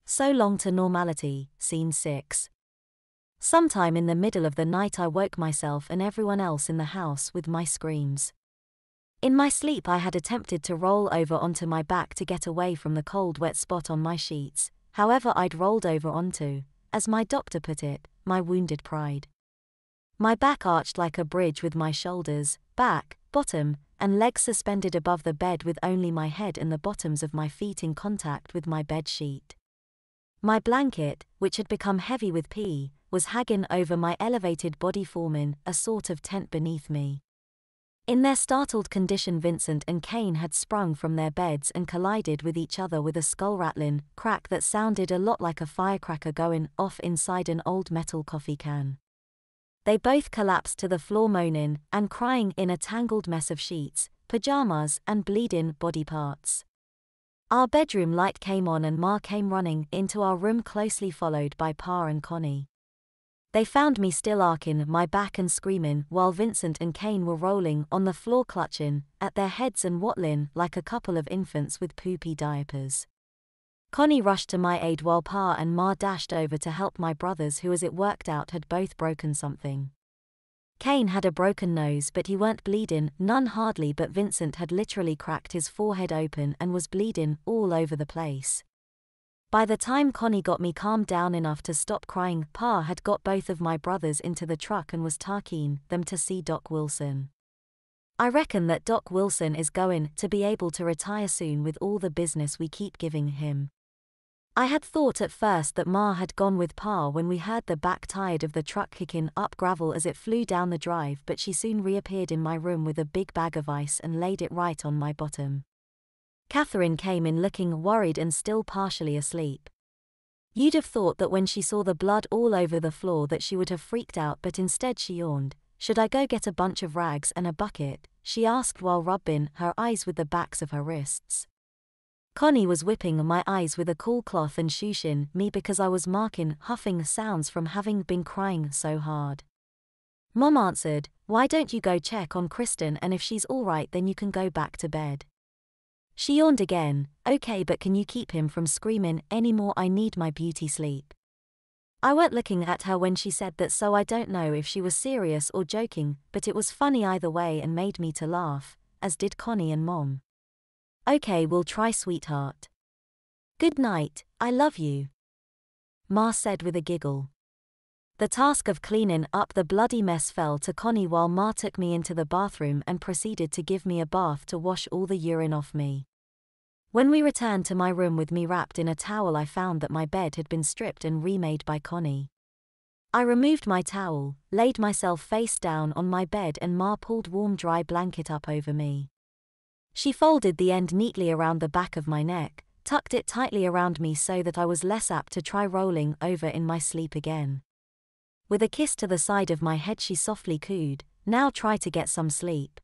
So Long to Normality, Scene 6. Sometime in the middle of the night I woke myself and everyone else in the house with my screams. In my sleep I had attempted to roll over onto my back to get away from the cold wet spot on my sheets, however I'd rolled over onto, as my doctor put it, my wounded pride. My back arched like a bridge with my shoulders, back, bottom, and legs suspended above the bed with only my head and the bottoms of my feet in contact with my bed sheet. My blanket, which had become heavy with pee, was hanging over my elevated body forming a sort of tent beneath me. In their startled condition Vincent and Kane had sprung from their beds and collided with each other with a skull-rattling crack that sounded a lot like a firecracker going off inside an old metal coffee can. They both collapsed to the floor moaning and crying in a tangled mess of sheets, pajamas and bleeding body parts. Our bedroom light came on and Ma came running into our room closely followed by Pa and Connie. They found me still arcing my back and screaming while Vincent and Kane were rolling on the floor clutching at their heads and waddling like a couple of infants with poopy diapers. Connie rushed to my aid while Pa and Ma dashed over to help my brothers who as it worked out had both broken something. Kane had a broken nose but he weren't bleeding, none hardly, but Vincent had literally cracked his forehead open and was bleeding all over the place. By the time Connie got me calmed down enough to stop crying, Pa had got both of my brothers into the truck and was taking them to see Doc Wilson. I reckon that Doc Wilson is going to be able to retire soon with all the business we keep giving him. I had thought at first that Ma had gone with Pa when we heard the back tire of the truck kicking up gravel as it flew down the drive, but she soon reappeared in my room with a big bag of ice and laid it right on my bottom. Catherine came in looking worried and still partially asleep. You'd have thought that when she saw the blood all over the floor that she would have freaked out, but instead she yawned. "Should I go get a bunch of rags and a bucket?" she asked while rubbing her eyes with the backs of her wrists. Connie was whipping my eyes with a cool cloth and shushing me because I was making huffing sounds from having been crying so hard. Mom answered, "Why don't you go check on Kristen, and if she's all right then you can go back to bed." She yawned again. "Okay, but can you keep him from screaming anymore? I need my beauty sleep." I weren't looking at her when she said that, so I don't know if she was serious or joking, but it was funny either way and made me to laugh, as did Connie and Mom. "Okay, we'll try, sweetheart. Good night, I love you," Ma said with a giggle. The task of cleaning up the bloody mess fell to Connie while Ma took me into the bathroom and proceeded to give me a bath to wash all the urine off me. When we returned to my room with me wrapped in a towel I found that my bed had been stripped and remade by Connie. I removed my towel, laid myself face down on my bed and Ma pulled warm dry blanket up over me. She folded the end neatly around the back of my neck, tucked it tightly around me so that I was less apt to try rolling over in my sleep again. With a kiss to the side of my head she softly cooed, "Now try to get some sleep."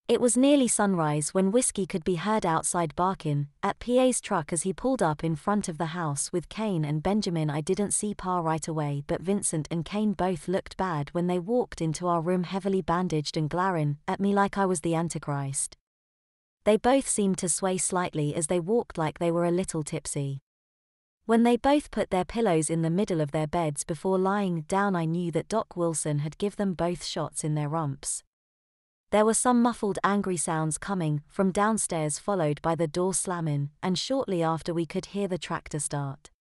It was nearly sunrise when Whiskey could be heard outside barking at PA's truck as he pulled up in front of the house with Kane and Benjamin. I didn't see Pa right away, but Vincent and Kane both looked bad when they walked into our room heavily bandaged and glaring at me like I was the Antichrist. They both seemed to sway slightly as they walked like they were a little tipsy. When they both put their pillows in the middle of their beds before lying down I knew that Doc Wilson had given them both shots in their rumps. There were some muffled angry sounds coming from downstairs followed by the door slamming, and shortly after we could hear the tractor start.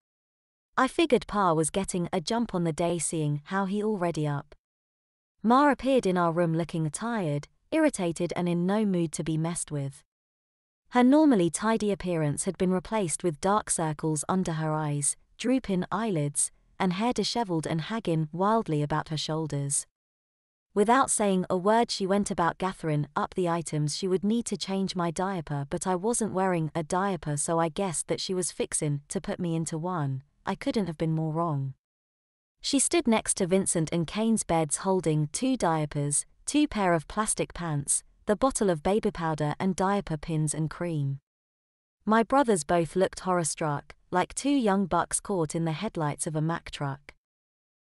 I figured Pa was getting a jump on the day seeing how he already up. Ma appeared in our room looking tired, irritated and in no mood to be messed with. Her normally tidy appearance had been replaced with dark circles under her eyes, drooping eyelids, and hair disheveled and hanging wildly about her shoulders. Without saying a word she went about gathering up the items she would need to change my diaper, but I wasn't wearing a diaper so I guessed that she was fixing to put me into one. I couldn't have been more wrong. She stood next to Vincent and Kane's beds holding 2 diapers, 2 pair of plastic pants, the bottle of baby powder and diaper pins and cream. My brothers both looked horror-struck, like 2 young bucks caught in the headlights of a Mack truck.